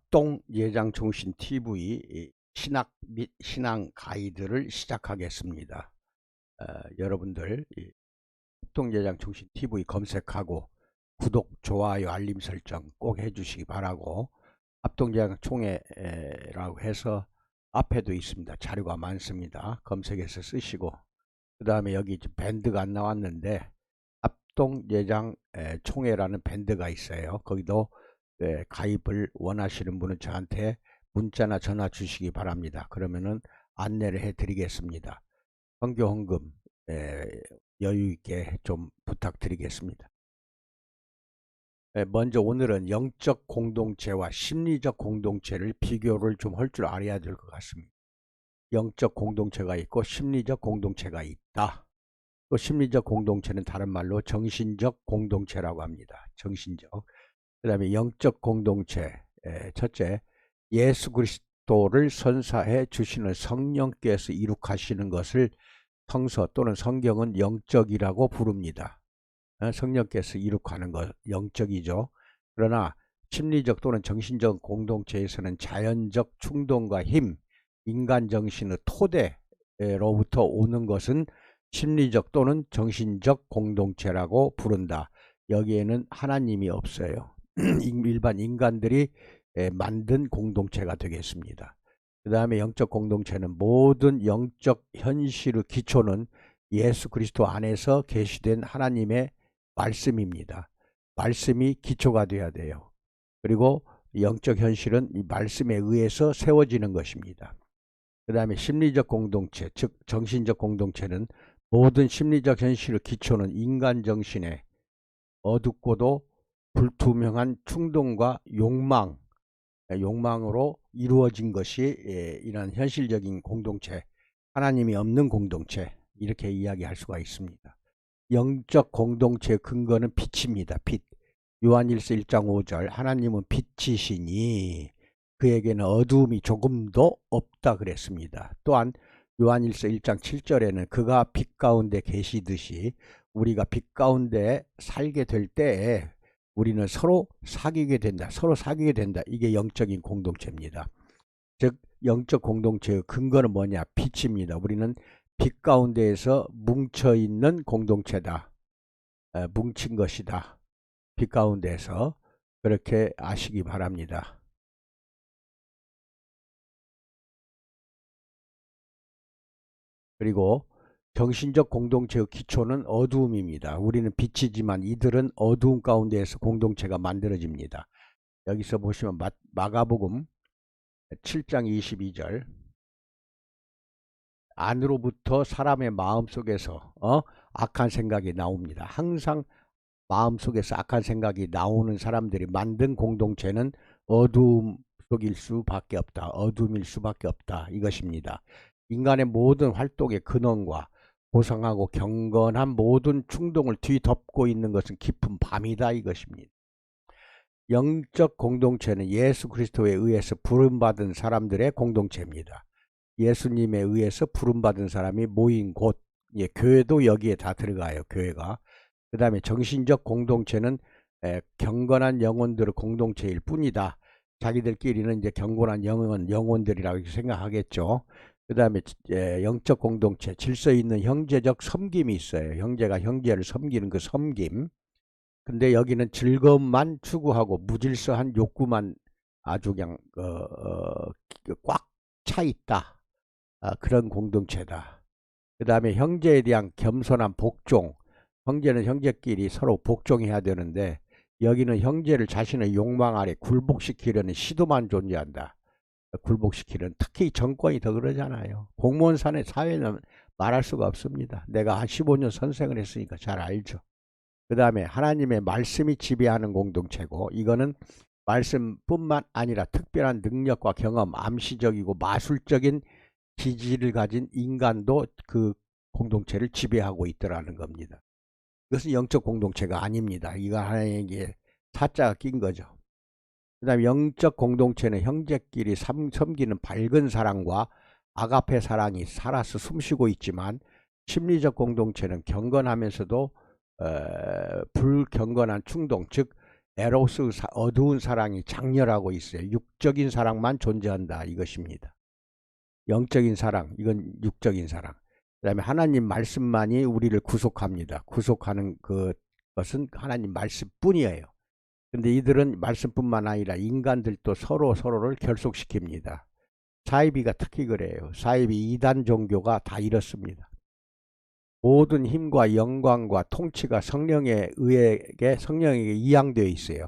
합동예장통신 TV 신학 및 신앙 가이드를 시작하겠습니다. 여러분들 합동예장통신 TV 검색하고 구독, 좋아요, 알림 설정 꼭 해주시기 바라고, 합동예장총회라고 해서 앞에도 있습니다. 자료가 많습니다. 검색해서 쓰시고, 그 다음에 여기 밴드가 안 나왔는데 합동예장총회라는 밴드가 있어요. 거기도 가입을 원하시는 분은 저한테 문자나 전화 주시기 바랍니다. 그러면은 안내를 해 드리겠습니다. 선교 헌금 여유 있게 좀 부탁드리겠습니다. 먼저 오늘은 영적 공동체와 심리적 공동체를 비교를 좀 할 줄 알아야 될 것 같습니다. 영적 공동체가 있고 심리적 공동체가 있다. 또 심리적 공동체는 다른 말로 정신적 공동체라고 합니다. 정신적. 그 다음에 영적 공동체, 첫째, 예수 그리스도를 선사해 주시는 성령께서 이룩하시는 것을 성서 또는 성경은 영적이라고 부릅니다. 성령께서 이룩하는 것 영적이죠. 그러나 심리적 또는 정신적 공동체에서는 자연적 충동과 힘, 인간 정신의 토대로부터 오는 것은 심리적 또는 정신적 공동체라고 부른다. 여기에는 하나님이 없어요. 일반 인간들이 만든 공동체가 되겠습니다. 그 다음에 영적 공동체는 모든 영적 현실의 기초는 예수 그리스도 안에서 계시된 하나님의 말씀입니다. 말씀이 기초가 되어야 돼요. 그리고 영적 현실은 이 말씀에 의해서 세워지는 것입니다. 그 다음에 심리적 공동체, 즉 정신적 공동체는 모든 심리적 현실의 기초는 인간 정신의 어둡고도 불투명한 충동과 욕망으로 이루어진 것이 이런 현실적인 공동체, 하나님이 없는 공동체, 이렇게 이야기할 수가 있습니다. 영적 공동체의 근거는 빛입니다. 빛. 요한일서 1장 5절, 하나님은 빛이시니 그에게는 어두움이 조금도 없다 그랬습니다. 또한 요한일서 1장 7절에는 그가 빛 가운데 계시듯이 우리가 빛 가운데 살게 될 때에 우리는 서로 사귀게 된다. 이게 영적인 공동체입니다. 즉 영적 공동체의 근거는 뭐냐? 빛입니다. 우리는 빛 가운데에서 뭉쳐있는 공동체다. 뭉친 것이다. 빛 가운데에서. 그렇게 아시기 바랍니다. 그리고 정신적 공동체의 기초는 어두움입니다. 우리는 빛이지만 이들은 어두움 가운데에서 공동체가 만들어집니다. 여기서 보시면 마가복음 7장 22절, 안으로부터 사람의 마음속에서 악한 생각이 나옵니다. 항상 마음속에서 악한 생각이 나오는 사람들이 만든 공동체는 어두움 속일 수밖에 없다. 어둠일 수밖에 없다. 이것입니다. 인간의 모든 활동의 근원과 고상하고 경건한 모든 충동을 뒤덮고 있는 것은 깊은 밤이다. 이것입니다. 영적 공동체는 예수 그리스도에 의해서 부름받은 사람들의 공동체입니다. 예수님에 의해서 부름받은 사람이 모인 곳, 교회도 여기에 다 들어가요. 교회가. 그 다음에 정신적 공동체는 경건한 영혼들의 공동체일 뿐이다. 자기들끼리는 이제 경건한 영혼들이라고 생각하겠죠. 그 다음에 영적 공동체, 질서 있는 형제적 섬김이 있어요. 형제가 형제를 섬기는 그 섬김. 근데 여기는 즐거움만 추구하고 무질서한 욕구만 아주 그냥 꽉 차 있다. 그런 공동체다. 그 다음에 형제에 대한 겸손한 복종. 형제는 형제끼리 서로 복종해야 되는데 여기는 형제를 자신의 욕망 아래 굴복시키려는 시도만 존재한다. 굴복시키는, 특히 정권이 더 그러잖아요. 공무원 사회는 말할 수가 없습니다. 내가 한 15년 선생을 했으니까 잘 알죠. 그 다음에 하나님의 말씀이 지배하는 공동체고, 이거는 말씀뿐만 아니라 특별한 능력과 경험, 암시적이고 마술적인 기질을 가진 인간도 그 공동체를 지배하고 있더라는 겁니다. 이것은 영적 공동체가 아닙니다. 이거 하나님에게 사자가 낀 거죠. 그 다음에 영적 공동체는 형제끼리 섬기는 밝은 사랑과 아가페 사랑이 살아서 숨쉬고 있지만, 심리적 공동체는 경건하면서도 불경건한 충동, 즉 에로스 어두운 사랑이 장렬하고 있어요. 육적인 사랑만 존재한다 이것입니다. 영적인 사랑, 이건 육적인 사랑. 그 다음에 하나님 말씀만이 우리를 구속합니다. 구속하는 그것은 하나님 말씀뿐이에요. 근데 이들은 말씀뿐만 아니라 인간들도 서로를 결속시킵니다. 사이비가 특히 그래요. 사이비 이단 종교가 다 이렇습니다. 모든 힘과 영광과 통치가 성령에게 이양되어 있어요.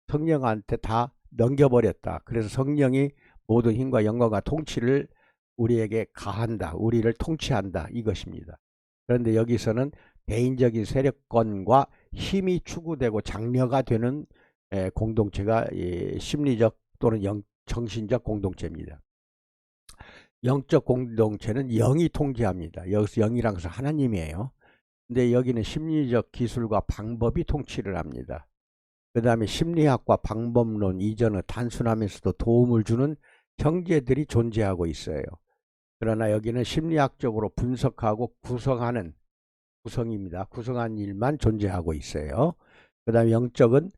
성령한테 다 넘겨버렸다. 그래서 성령이 모든 힘과 영광과 통치를 우리에게 가한다. 우리를 통치한다. 이것입니다. 그런데 여기서는 개인적인 세력권과 힘이 추구되고 장려가 되는 공동체가 심리적 또는 정신적 공동체입니다. 영적 공동체는 영이 통제합니다. 여기서 영이란 것은 하나님이에요. 근데 여기는 심리적 기술과 방법이 통치를 합니다. 그 다음에 심리학과 방법론 이전은 단순하면서도 도움을 주는 형제들이 존재하고 있어요. 그러나 여기는 심리학적으로 분석하고 구성하는 구성한 일만 존재하고 있어요. 그 다음에 영적은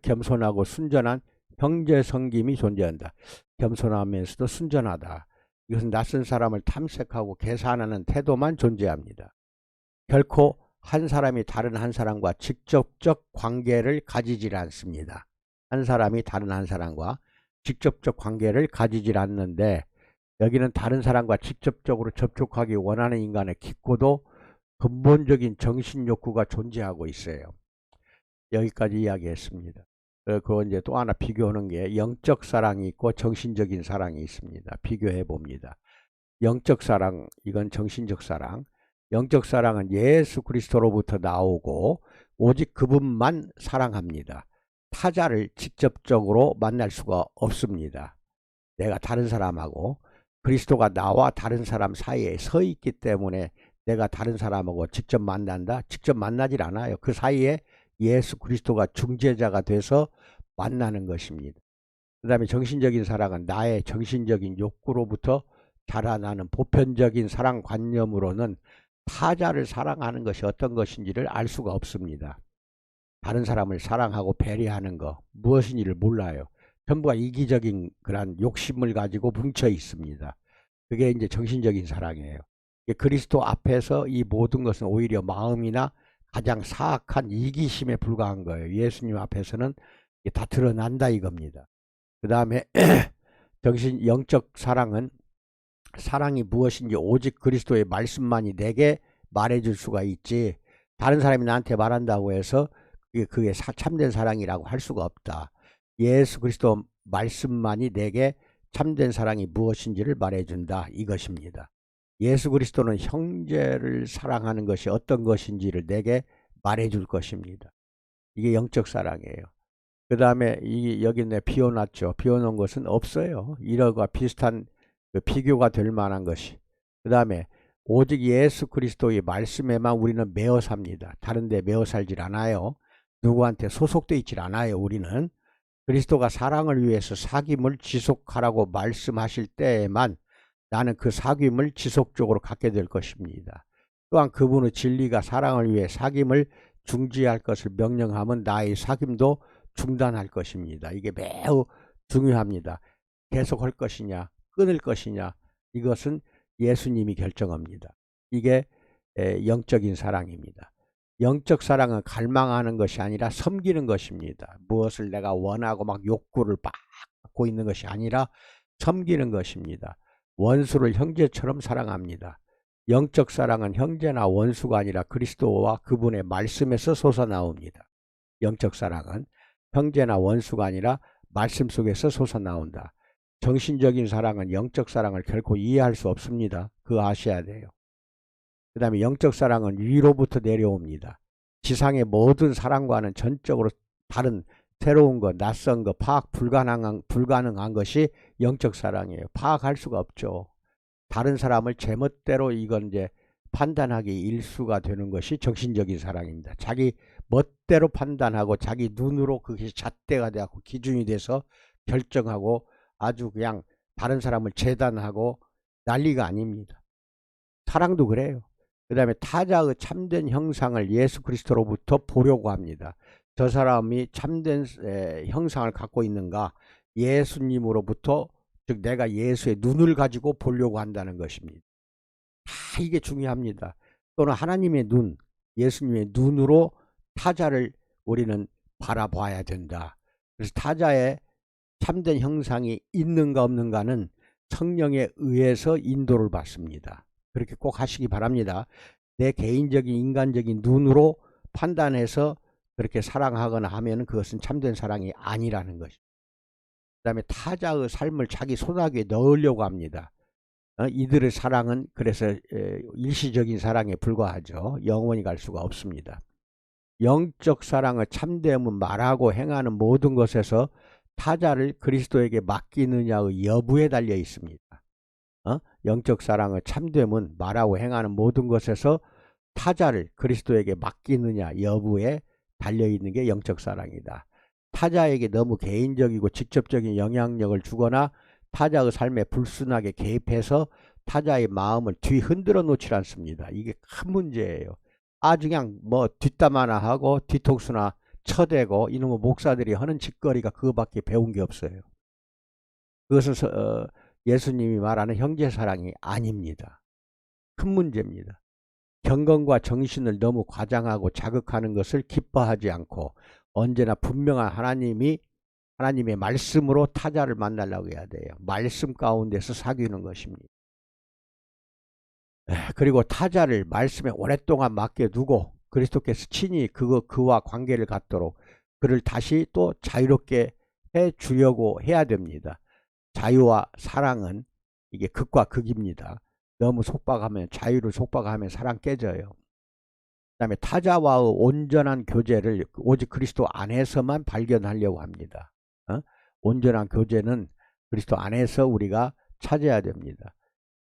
겸손하고 순전한 형제 성김이 존재한다. 겸손하면서도 순전하다. 이것은 낯선 사람을 탐색하고 계산하는 태도만 존재합니다. 결코 한 사람이 다른 한 사람과 직접적 관계를 가지질 않습니다. 한 사람이 다른 한 사람과 직접적 관계를 가지질 않는데 여기는 다른 사람과 직접적으로 접촉하기 원하는 인간의 깊고도 근본적인 정신욕구가 존재하고 있어요. 여기까지 이야기했습니다. 그거 이제 또 하나 비교하는 게 영적 사랑이 있고 정신적인 사랑이 있습니다. 비교해 봅니다. 영적 사랑, 이건 정신적 사랑. 영적 사랑은 예수 그리스도로부터 나오고 오직 그분만 사랑합니다. 타자를 직접적으로 만날 수가 없습니다. 내가 다른 사람하고 그리스도가 나와 다른 사람 사이에 서 있기 때문에 내가 다른 사람하고 직접 만난다? 직접 만나질 않아요. 그 사이에 예수 그리스도가 중재자가 돼서 만나는 것입니다. 그 다음에 정신적인 사랑은 나의 정신적인 욕구로부터 자라나는 보편적인 사랑관념으로는 타자를 사랑하는 것이 어떤 것인지를 알 수가 없습니다. 다른 사람을 사랑하고 배려하는 것 무엇인지를 몰라요. 전부가 이기적인 그런 욕심을 가지고 뭉쳐 있습니다. 그게 이제 정신적인 사랑이에요. 그리스도 앞에서 이 모든 것은 오히려 마음이나 가장 사악한 이기심에 불과한 거예요. 예수님 앞에서는 다 드러난다 이겁니다. 그 다음에 영적 사랑은 사랑이 무엇인지 오직 그리스도의 말씀만이 내게 말해줄 수가 있지 다른 사람이 나한테 말한다고 해서 그게 참된 사랑이라고 할 수가 없다. 예수 그리스도 말씀만이 내게 참된 사랑이 무엇인지를 말해준다 이것입니다. 예수 그리스도는 형제를 사랑하는 것이 어떤 것인지를 내게 말해줄 것입니다. 이게 영적 사랑이에요. 그 다음에 여기 내 비워놨죠. 비워놓은 것은 없어요. 이러과 비슷한 비교가 될 만한 것이. 그 다음에 오직 예수 그리스도의 말씀에만 우리는 매어 삽니다. 다른 데 매어 살질 않아요. 누구한테 소속돼 있질 않아요. 우리는 그리스도가 사랑을 위해서 사귐을 지속하라고 말씀하실 때에만 나는 그 사귐을 지속적으로 갖게 될 것입니다. 또한 그분의 진리가 사랑을 위해 사귐을 중지할 것을 명령하면 나의 사귐도 중단할 것입니다. 이게 매우 중요합니다. 계속할 것이냐 끊을 것이냐 이것은 예수님이 결정합니다. 이게 영적인 사랑입니다. 영적 사랑은 갈망하는 것이 아니라 섬기는 것입니다. 무엇을 내가 원하고 막 욕구를 막 갖고 있는 것이 아니라 섬기는 것입니다. 원수를 형제처럼 사랑합니다. 영적 사랑은 형제나 원수가 아니라 그리스도와 그분의 말씀에서 솟아나옵니다. 영적 사랑은 형제나 원수가 아니라 말씀 속에서 솟아나온다. 정신적인 사랑은 영적 사랑을 결코 이해할 수 없습니다. 그거 아셔야 돼요. 그 다음에 영적 사랑은 위로부터 내려옵니다. 지상의 모든 사랑과는 전적으로 다른 새로운 것, 낯선 것, 파악 불가능한 것이 영적 사랑이에요. 파악할 수가 없죠. 다른 사람을 제멋대로 이건 이제 판단하기 일수가 되는 것이 정신적인 사랑입니다. 자기 멋대로 판단하고 자기 눈으로 그것이 잣대가 되고 기준이 돼서 결정하고 아주 그냥 다른 사람을 재단하고 난리가 아닙니다. 사랑도 그래요. 그 다음에 타자의 참된 형상을 예수 그리스도로부터 보려고 합니다. 저 사람이 참된 형상을 갖고 있는가? 예수님으로부터, 즉 내가 예수의 눈을 가지고 보려고 한다는 것입니다. 다 이게 중요합니다. 또는 하나님의 눈, 예수님의 눈으로 타자를 우리는 바라봐야 된다. 그래서 타자의 참된 형상이 있는가 없는가는 성령에 의해서 인도를 받습니다. 그렇게 꼭 하시기 바랍니다. 내 개인적인 인간적인 눈으로 판단해서 그렇게 사랑하거나 하면 그것은 참된 사랑이 아니라는 것입니다. 그 다음에 타자의 삶을 자기 소나기에 넣으려고 합니다. 이들의 사랑은 그래서 일시적인 사랑에 불과하죠. 영원히 갈 수가 없습니다. 영적 사랑의 참됨은 말하고 행하는 모든 것에서 타자를 그리스도에게 맡기느냐의 여부에 달려 있습니다. 영적 사랑의 참됨은 말하고 행하는 모든 것에서 타자를 그리스도에게 맡기느냐 여부에 달려있는 게 영적 사랑이다. 타자에게 너무 개인적이고 직접적인 영향력을 주거나 타자의 삶에 불순하게 개입해서 타자의 마음을 뒤흔들어 놓지 않습니다. 이게 큰 문제예요. 아주 그냥 뭐 뒷담 화나 하고 뒤통수나 쳐대고 이놈의 목사들이 하는 짓거리가 그거밖에 배운 게 없어요. 그것은 예수님이 말하는 형제사랑이 아닙니다. 큰 문제입니다. 경건과 정신을 너무 과장하고 자극하는 것을 기뻐하지 않고 언제나 분명한 하나님의 말씀으로 타자를 만나려고 해야 돼요. 말씀 가운데서 사귀는 것입니다. 그리고 타자를 말씀에 오랫동안 맡겨두고 그리스도께서 친히 그와 관계를 갖도록 그를 다시 또 자유롭게 해주려고 해야 됩니다. 자유와 사랑은 이게 극과 극입니다. 너무 속박하면 자유를 속박하면 사랑 깨져요. 그 다음에 타자와의 온전한 교제를 오직 그리스도 안에서만 발견하려고 합니다. 온전한 교제는 그리스도 안에서 우리가 찾아야 됩니다.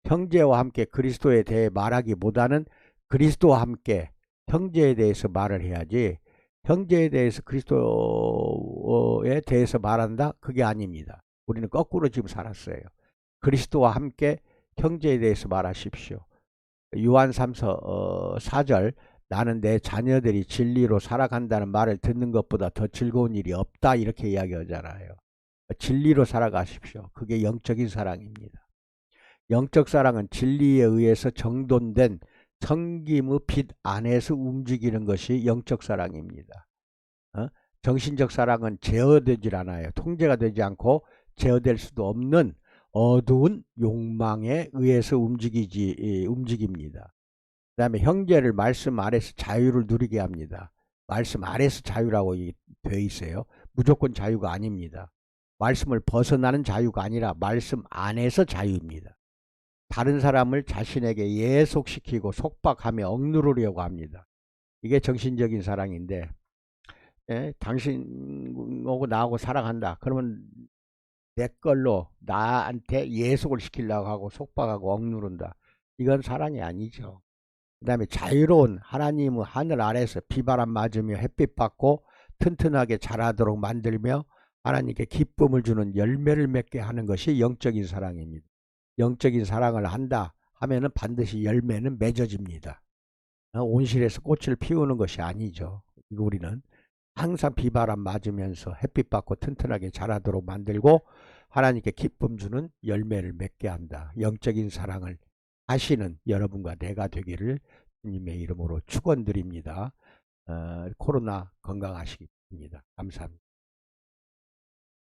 형제와 함께 그리스도에 대해 말하기보다는 그리스도와 함께 형제에 대해서 말을 해야지 형제에 대해서 그리스도에 대해서 말한다? 그게 아닙니다. 우리는 거꾸로 지금 살았어요. 그리스도와 함께 형제에 대해서 말하십시오. 요한 3서 4절 나는 내 자녀들이 진리로 살아간다는 말을 듣는 것보다 더 즐거운 일이 없다 이렇게 이야기하잖아요. 진리로 살아가십시오. 그게 영적인 사랑입니다. 영적 사랑은 진리에 의해서 정돈된 성김의 빛 안에서 움직이는 것이 영적 사랑입니다. 정신적 사랑은 제어되질 않아요. 통제가 되지 않고 제어될 수도 없는 어두운 욕망에 의해서 움직입니다. 그 다음에 형제를 말씀 아래서 자유를 누리게 합니다. 말씀 아래서 자유라고 되어 있어요. 무조건 자유가 아닙니다. 말씀을 벗어나는 자유가 아니라 말씀 안에서 자유입니다. 다른 사람을 자신에게 예속시키고 속박하며 억누르려고 합니다. 이게 정신적인 사랑인데 당신하고 나하고 사랑한다. 그러면 내 걸로 나한테 예속을 시키려고 하고 속박하고 억누른다. 이건 사랑이 아니죠. 그 다음에 자유로운 하나님의 하늘 아래서 비바람 맞으며 햇빛 받고 튼튼하게 자라도록 만들며 하나님께 기쁨을 주는 열매를 맺게 하는 것이 영적인 사랑입니다. 영적인 사랑을 한다 하면은 반드시 열매는 맺어집니다. 온실에서 꽃을 피우는 것이 아니죠. 우리는 항상 비바람 맞으면서 햇빛 받고 튼튼하게 자라도록 만들고 하나님께 기쁨 주는 열매를 맺게 한다. 영적인 사랑을 하시는 여러분과 내가 되기를 주님의 이름으로 축원드립니다. 코로나 건강하시기 바랍니다. 감사합니다.